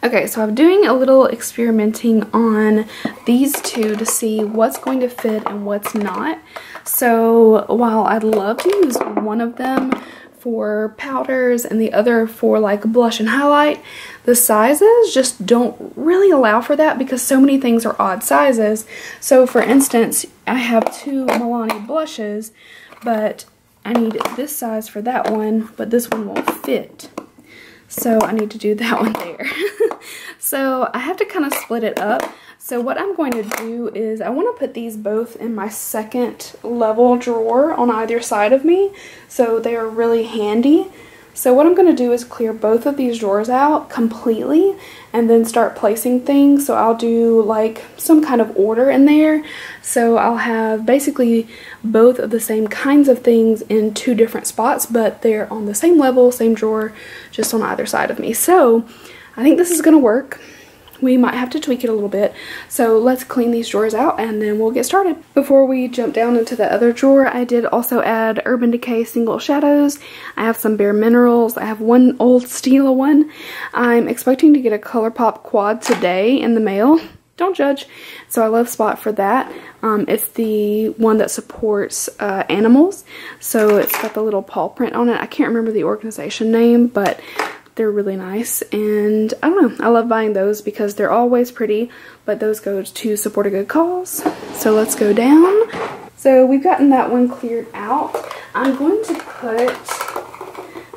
Okay, so I'm doing a little experimenting on these two to see what's going to fit and what's not. So while I'd love to use one of them for powders and the other for like blush and highlight, the sizes just don't really allow for that because so many things are odd sizes. So for instance, I have two Milani blushes, but I need this size for that one, but this one won't fit. So I need to do that one there. So I have to kind of split it up. So what I'm going to do is I want to put these both in my second level drawer on either side of me. So they are really handy. So what I'm going to do is clear both of these drawers out completely and then start placing things. So I'll do like some kind of order in there. So I'll have basically both of the same kinds of things in two different spots, but they're on the same level, same drawer, just on either side of me. So I think this is going to work. We might have to tweak it a little bit. So let's clean these drawers out and then we'll get started. Before we jump down into the other drawer, I did also add Urban Decay Single Shadows. I have some Bare Minerals. I have one old Stila one. I'm expecting to get a ColourPop quad today in the mail. Don't judge. So I love Spot for that. It's the one that supports animals. So it's got the little paw print on it. I can't remember the organization name, but they're really nice, and I don't know, I love buying those because they're always pretty, but those go to support a good cause. So let's go down. So we've gotten that one cleared out. I'm going to put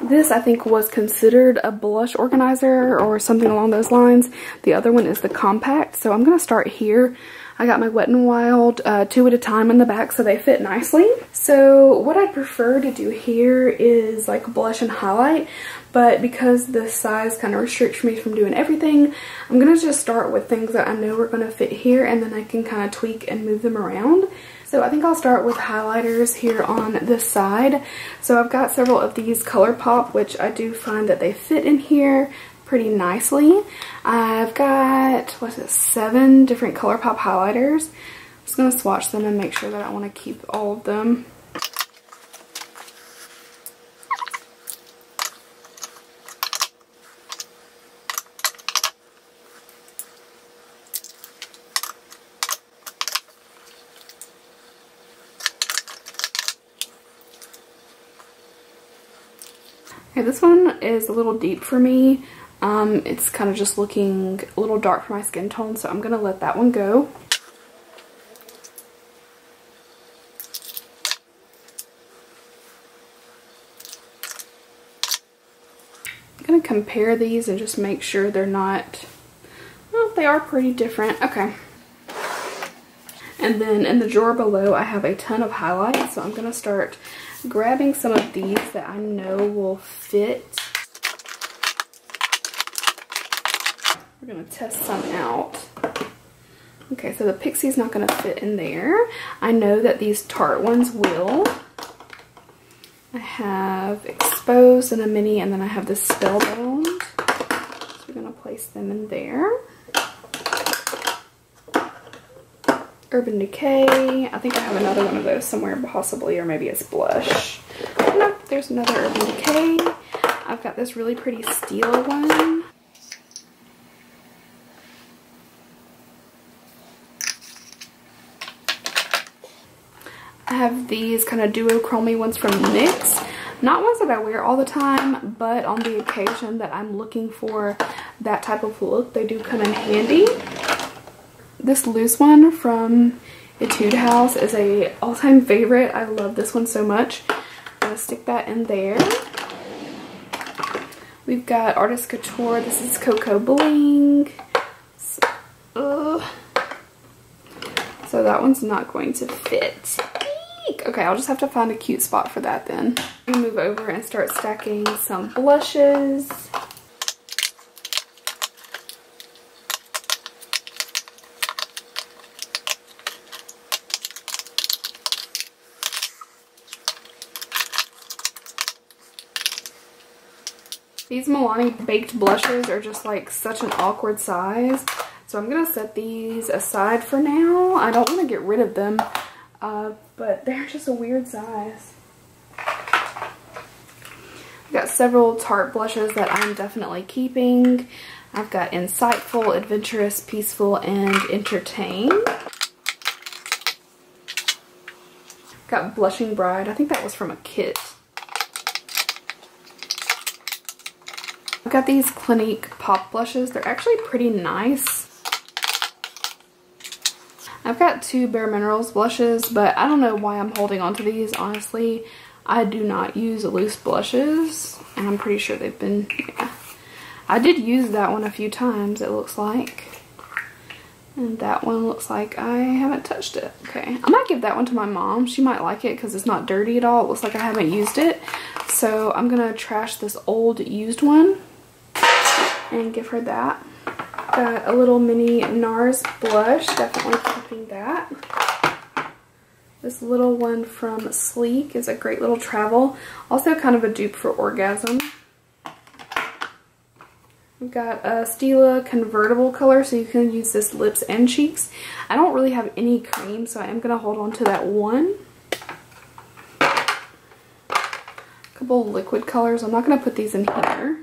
this, I think was considered a blush organizer or something along those lines. The other one is the compact, so I'm going to start here. I got my Wet n Wild 2 at a time in the back so they fit nicely. So what I prefer to do here is like blush and highlight, but because the size kind of restricts me from doing everything, I'm going to just start with things that I know are going to fit here, and then I can kind of tweak and move them around. So I think I'll start with highlighters here on this side. So I've got several of these ColourPop, which I do find that they fit in here pretty nicely. I've got, 7 different ColourPop highlighters. I'm just going to swatch them and make sure that I want to keep all of them. Okay, this one is a little deep for me. It's kind of just looking a little dark for my skin tone, so I'm going to let that one go. I'm going to compare these and just make sure they're not, well, they are pretty different. Okay. And then in the drawer below, I have a ton of highlights, so I'm going to start grabbing some of these that I know will fit. We're going to test some out. Okay, so the Pixie's not going to fit in there. I know that these Tarte ones will. I have Exposed and a Mini, and then I have the Spellbound. So we're going to place them in there. Urban Decay. I think I have another one of those somewhere possibly, or maybe it's Blush. Nope, there's another Urban Decay. I've got this really pretty steel one. I have these kind of duochromy ones from NYX. Not ones that I wear all the time, but on the occasion that I'm looking for that type of look, they do come in handy. This loose one from Etude House is a all-time favorite. I love this one so much. I'm going to stick that in there. We've got Artist Couture. This is Cocoa Bling. So that one's not going to fit. Okay, I'll just have to find a cute spot for that then. I'm going to move over and start stacking some blushes. These Milani baked blushes are just like such an awkward size. So I'm going to set these aside for now. I don't want to get rid of them, but they're just a weird size. I've got several Tarte blushes that I'm definitely keeping. I've got Insightful, Adventurous, Peaceful, and Entertain. Got Blushing Bride. I think that was from a kit. I've got these Clinique Pop Blushes. They're actually pretty nice. I've got 2 Bare Minerals blushes, but I don't know why I'm holding on to these, honestly. I do not use loose blushes, and I'm pretty sure they've been, yeah. I did use that one a few times, it looks like. And that one looks like I haven't touched it. Okay, I might give that one to my mom. She might like it because it's not dirty at all. It looks like I haven't used it. So I'm gonna trash this old used one and give her that. Got a little mini NARS blush, definitely keeping that. This little one from Sleek is a great little travel. Also kind of a dupe for Orgasm. We've got a Stila convertible color, so you can use this lips and cheeks. I don't really have any cream, so I am going to hold on to that one. A couple liquid colors. I'm not going to put these in here.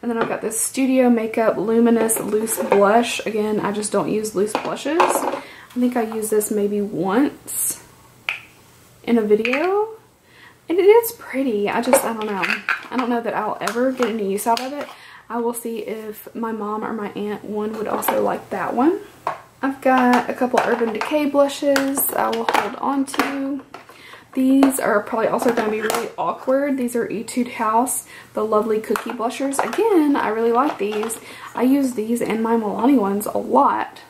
And then I've got this Studio Makeup Luminous Loose Blush. Again, I just don't use loose blushes. I think I used this maybe once in a video. And it is pretty. I don't know. I don't know that I'll ever get any use out of it. I will see if my mom or my aunt one would also like that one. I've got a couple Urban Decay blushes I will hold on to. These are probably also going to be really awkward. These are Etude House, the Lovely Cookie Blushers. Again, I really like these. I use these and my Milani ones a lot.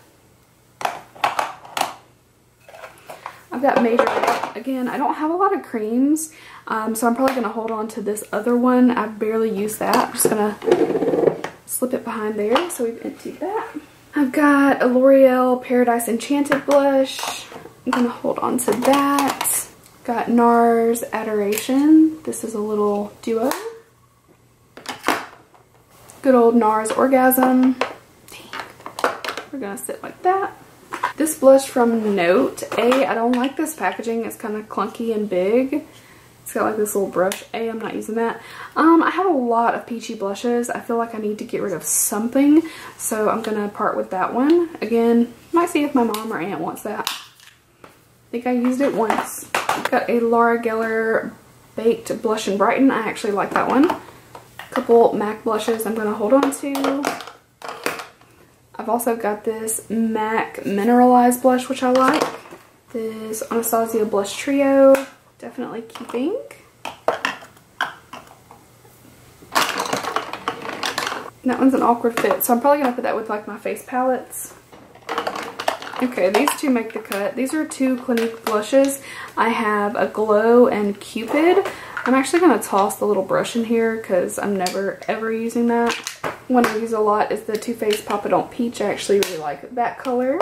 I've got Major. Again, I don't have a lot of creams, so I'm probably going to hold on to this other one. I barely use that. I'm just going to slip it behind there, so we've emptied that. I've got a L'Oreal Paradise Enchanted blush. I'm going to hold on to that. Got NARS Adoration. This is a little duo. Good old NARS Orgasm. Dang. We're going to sit like that. This blush from Note. I don't like this packaging. It's kind of clunky and big. It's got like this little brush. I'm not using that. I have a lot of peachy blushes. I feel like I need to get rid of something. So I'm going to part with that one. Again, might see if my mom or aunt wants that. I think I used it once. Got a Laura Geller Baked Blush and Brighten. I actually like that one. A couple MAC blushes I'm going to hold on to. I've also got this MAC Mineralized blush, which I like. This Anastasia Blush Trio. Definitely keeping. That one's an awkward fit, so I'm probably going to put that with like my face palettes. Okay, these two make the cut. These are 2 Clinique blushes. I have a Glow and Cupid. I'm actually going to toss the little brush in here because I'm never ever using that. One I use a lot is the Too Faced Papa Don't Peach. I actually really like that color.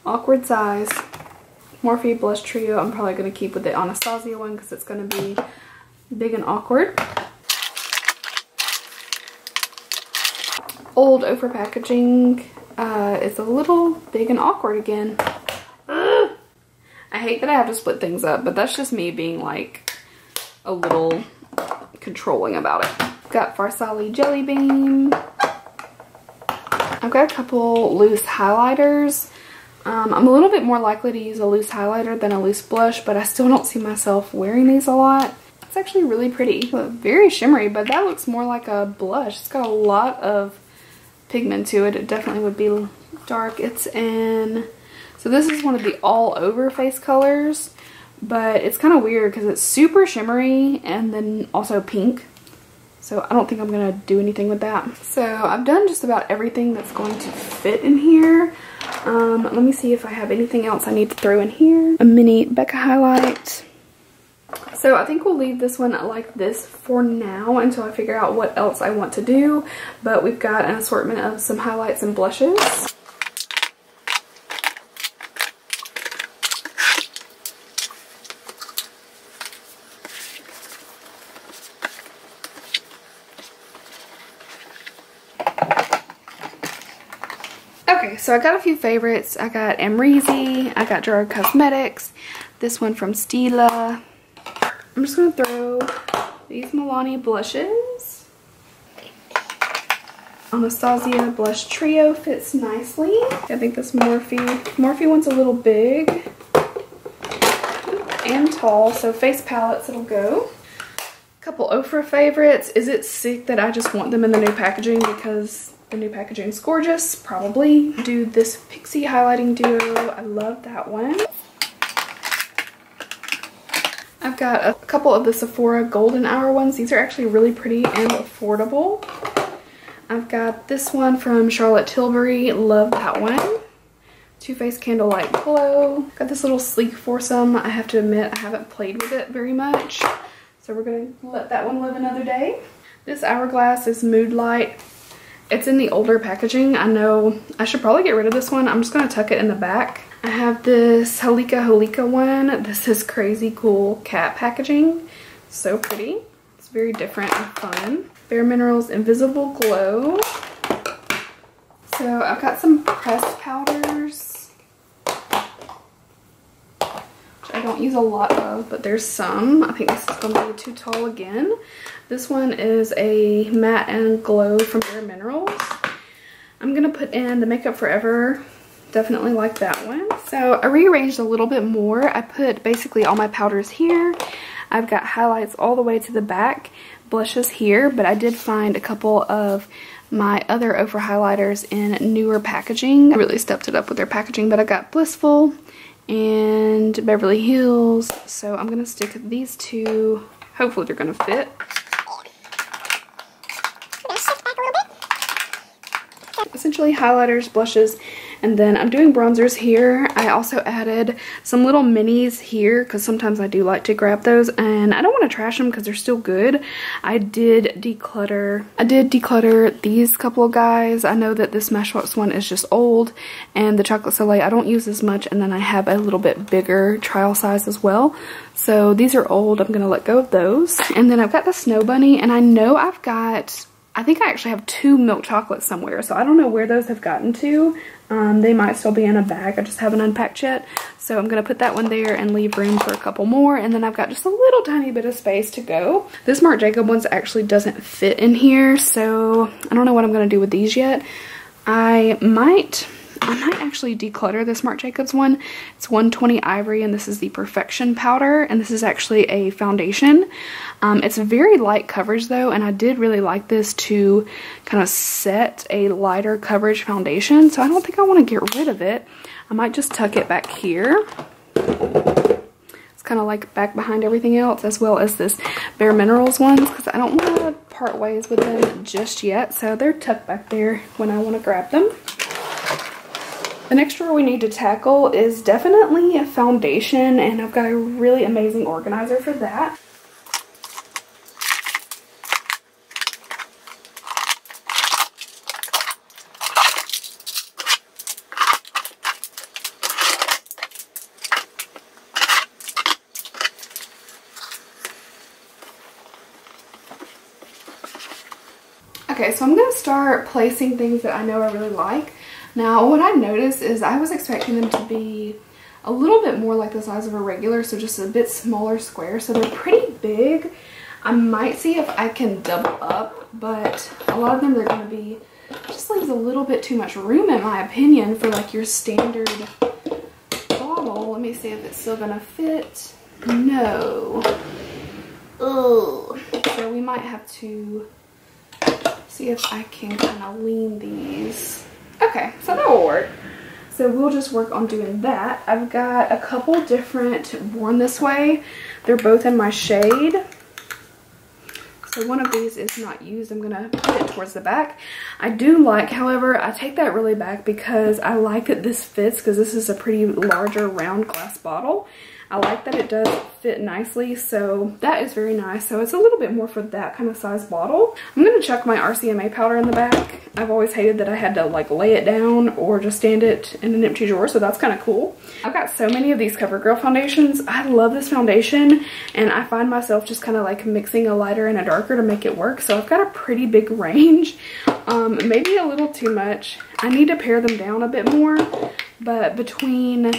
Awkward Size. Morphe Blush Trio. I'm probably going to keep with the Anastasia one because it's going to be big and awkward. Old Oprah packaging. It's a little big and awkward again. Ugh. I hate that I have to split things up, but that's just me being like a little controlling about it. Got Farsali Jelly Bean. I've got a couple loose highlighters. I'm a little bit more likely to use a loose highlighter than a loose blush, but I still don't see myself wearing these a lot. It's actually really pretty. Very shimmery, but that looks more like a blush. It's got a lot of pigment to it. It definitely would be dark. It's in, so this is one of the all over face colors, but it's kind of weird because it's super shimmery and then also pink. So I don't think I'm going to do anything with that. So I've done just about everything that's going to fit in here. Let me see if I have anything else I need to throw in here. A mini Becca highlight. So I think we'll leave this one like this for now until I figure out what else I want to do. But we've got an assortment of some highlights and blushes. Okay, so I got a few favorites. I got Amrezy, I got Gerard Cosmetics, this one from Stila. I'm just going to throw these Milani blushes. Anastasia Blush Trio fits nicely. I think this Morphe one's a little big and tall, so face palettes it'll go. Couple Ofra favorites. Is it sick that I just want them in the new packaging because the new packaging is gorgeous? Probably. Do this Pixie Highlighting Duo. I love that one. I've got a couple of the Sephora Golden Hour ones. These are actually really pretty and affordable. I've got this one from Charlotte Tilbury. Love that one. Too Faced Candlelight Glow. Got this little sleek foursome. I have to admit I haven't played with it very much, so we're going to let that one live another day. This Hourglass is Mood Light. It's in the older packaging. I know I should probably get rid of this one. I'm just going to tuck it in the back. I have this Halika one. This is crazy cool cat packaging. So pretty. It's very different and fun. Bare Minerals Invisible Glow. So I've got some pressed powders, which I don't use a lot of, but there's some. I think this is going to be too tall again. This one is a Matte and Glow from Bare Minerals. I'm going to put in the Makeup Forever. Definitely like that one. So I rearranged a little bit more. I put basically all my powders here. I've got highlights all the way to the back, blushes here, but I did find a couple of my other Ofra highlighters in newer packaging. I really stepped it up with their packaging, but I got Blissful and Beverly Hills. So I'm going to stick these two. Hopefully they're going to fit. Essentially highlighters, blushes, and then I'm doing bronzers here. I also added some little minis here because sometimes I do like to grab those, and I don't want to trash them because they're still good. I did declutter these couple of guys. I know that this Smashbox one is just old, and the Chocolate Soleil I don't use as much, and then I have a little bit bigger trial size as well. So these are old. I'm going to let go of those. And then I've got the Snow Bunny, and I know I think I actually have 2 milk chocolates somewhere, so I don't know where those have gotten to. They might still be in a bag. I just haven't unpacked yet. So I'm going to put that one there and leave room for a couple more. And then I've got just a little tiny bit of space to go. This Marc Jacob one actually doesn't fit in here, so I don't know what I'm going to do with these yet. I might actually declutter this Marc Jacobs one. It's 120 Ivory, and this is the Perfection powder, and this is actually a foundation. It's very light coverage though, and I did really like this to kind of set a lighter coverage foundation, so I don't think I want to get rid of it. I might just tuck it back here. It's kind of like back behind everything else, as well as this Bare Minerals ones, because I don't want to part ways with them just yet, so they're tucked back there when I want to grab them. The next drawer we need to tackle is definitely a foundation, and I've got a really amazing organizer for that. Okay, so I'm going to start placing things that I know I really like. Now, what I noticed is I was expecting them to be a little bit more like the size of a regular, so just a bit smaller square, so they're pretty big. I might see if I can double up, but a lot of them they're going to be, just leaves a little bit too much room in my opinion for like your standard bottle. Let me see if it's still going to fit. No. Ugh. So we might have to see if I can kind of lean these. Okay, so that will work. So we'll just work on doing that. I've got a couple different Born This Way. They're both in my shade. So one of these is not used. I'm going to put it towards the back. I do like, however, I take that really back because I like that this fits, because this is a pretty larger round glass bottle. I like that it does fit nicely, so that is very nice. So it's a little bit more for that kind of size bottle. I'm going to chuck my RCMA powder in the back. I've always hated that I had to like lay it down or just stand it in an empty drawer, so that's kind of cool. I've got so many of these CoverGirl foundations. I love this foundation, and I find myself just kind of like mixing a lighter and a darker to make it work. So I've got a pretty big range, maybe a little too much. I need to pare them down a bit more, but between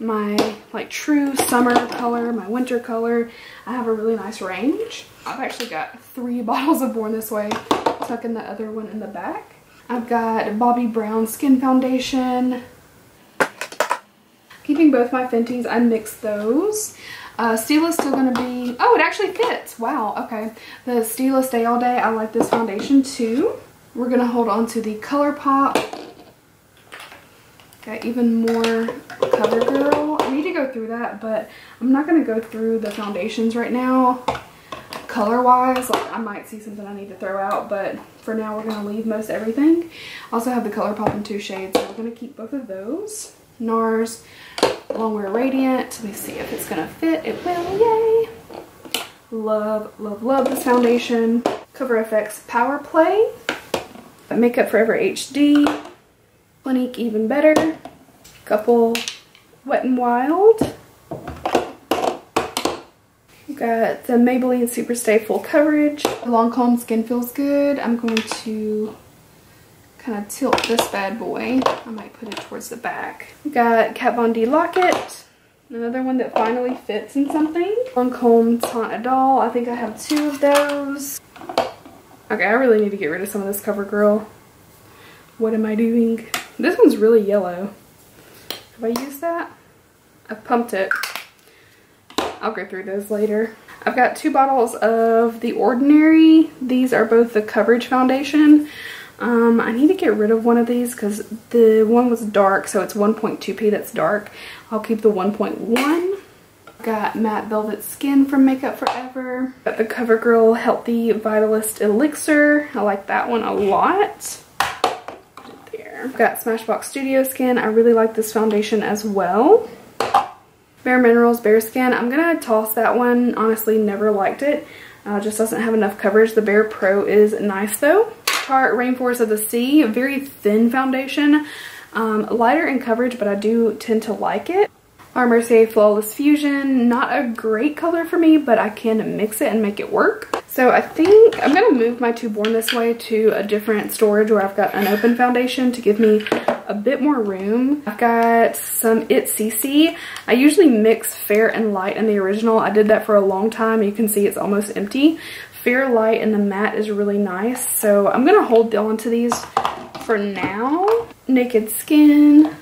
my like true summer color, my winter color, I have a really nice range. I've actually got 3 bottles of Born This Way, so tucking the other one in the back. I've got Bobbi Brown Skin Foundation. Keeping both my Fenties, I mixed those. Stila is still going to be, oh, it actually fits. Wow, okay. The Stila Stay All Day, I like this foundation too. We're going to hold on to the ColourPop. Got even more CoverGirl. I need to go through that, but I'm not going to go through the foundations right now. Color-wise, like, I might see something I need to throw out, but for now we're going to leave most everything. Also have the ColourPop in 2 shades, so we're going to keep both of those. NARS Longwear Radiant. Let me see if it's going to fit. It will, yay! Love, love, love this foundation. Cover FX Power Play. Makeup Forever HD. Clinique Even Better. Couple Wet n Wild. We've got the Maybelline Superstay Full Coverage. Lancome Skin Feels Good. I'm going to kind of tilt this bad boy. I might put it towards the back. We've got Kat Von D Locket. Another one that finally fits in something. Lancome Tant Idol. I think I have 2 of those. Okay, I really need to get rid of some of this CoverGirl. What am I doing? This one's really yellow. Have I used that? I've pumped it. I'll go through those later. I've got 2 bottles of The Ordinary. These are both the coverage foundation. I need to get rid of one of these because the one was dark, so it's 1.2p that's dark. I'll keep the 1.1. Got Matte Velvet Skin from Makeup Forever. Got the CoverGirl Healthy Vitalist Elixir. I like that one a lot. Put it there. Got Smashbox Studio Skin. I really like this foundation as well. Bare Minerals Bare Skin. I'm going to toss that one. Honestly, never liked it. Just doesn't have enough coverage. The Bare Pro is nice though. Tarte Rainforest of the Sea. Very thin foundation. Lighter in coverage, but I do tend to like it. Laura Mercier Flawless Fusion. Not a great color for me, but I can mix it and make it work. So I think I'm going to move my Too Born This Way to a different storage where I've got unopened foundation to give me a bit more room. I've got some It CC. I usually mix fair and light in the original. I did that for a long time. You can see it's almost empty. Fair, light, and the matte is really nice. So I'm going to hold on to these for now. Naked Skin.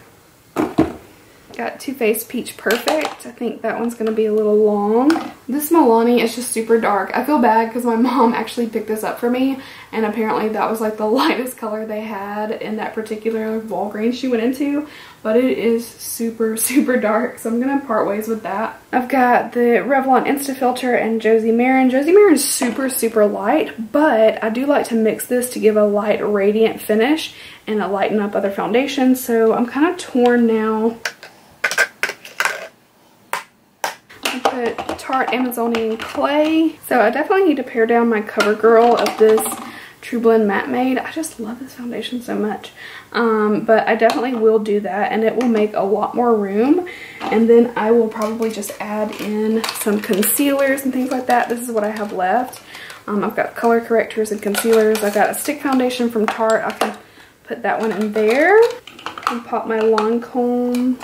Got Too Faced Peach Perfect. I think that one's going to be a little long. This Milani is just super dark. I feel bad because my mom actually picked this up for me, and apparently that was like the lightest color they had in that particular Walgreens she went into, but it is super, super dark, so I'm going to part ways with that. I've got the Revlon Instafilter and Josie Maran. Josie Maran is super, super light, but I do like to mix this to give a light, radiant finish and lighten up other foundations, so I'm kind of torn now. Put Tarte Amazonian Clay. So I definitely need to pare down my CoverGirl of this True Blend Matte Made. I just love this foundation so much. But I definitely will do that, and it will make a lot more room. And then I will probably just add in some concealers and things like that. This is what I have left. I've got color correctors and concealers. I've got a stick foundation from Tarte. I can put that one in there. And pop my Lancome.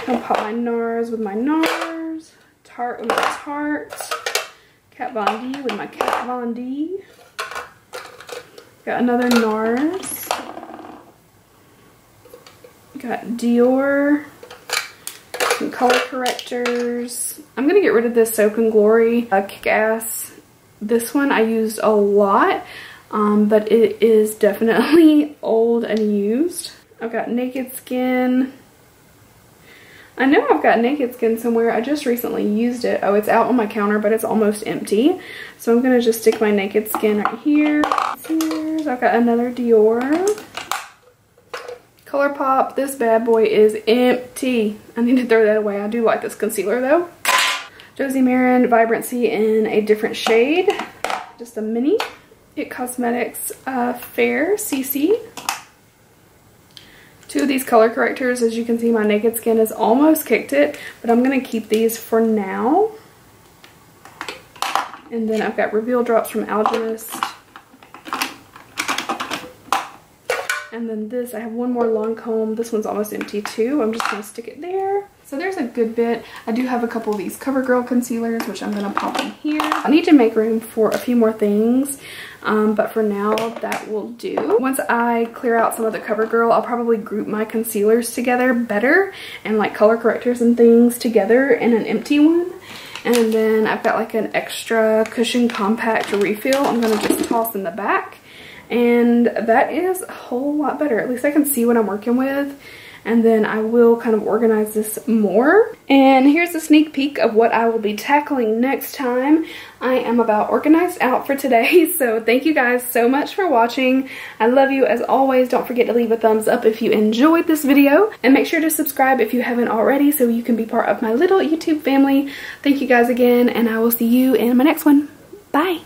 I'll pop my NARS with my NARS, Tarte with my Tarte, Kat Von D with my Kat Von D. Got another NARS. Got Dior, some color correctors. I'm going to get rid of this Soap and Glory Kick-Ass. This one I used a lot, but it is definitely old and used. I've got Naked Skin. I know I've got Naked Skin somewhere. I just recently used it. Oh, it's out on my counter, but it's almost empty. So I'm going to just stick my Naked Skin right here. I've got another Dior. ColourPop. This bad boy is empty. I need to throw that away. I do like this concealer though. Josie Maran Vibrancy in a different shade. Just a mini. It Cosmetics Fair CC. 2 of these color correctors. As you can see, my Naked Skin has almost kicked it, but I'm going to keep these for now. And then I've got Reveal Drops from Alchemist. And then this, I have one more long comb. This one's almost empty too. I'm just gonna stick it there. So there's a good bit. I do have a couple of these CoverGirl concealers, which I'm gonna pop in here. I need to make room for a few more things, but for now that will do. Once I clear out some of the CoverGirl, I'll probably group my concealers together better and like color correctors and things together in an empty one. And then I've got like an extra cushion compact refill I'm gonna just toss in the back. And that is a whole lot better. At least I can see what I'm working with. And then I will kind of organize this more. And here's a sneak peek of what I will be tackling next time. I am about organized out for today. So thank you guys so much for watching. I love you as always. Don't forget to leave a thumbs up if you enjoyed this video. And make sure to subscribe if you haven't already so you can be part of my little YouTube family. Thank you guys again, and I will see you in my next one. Bye.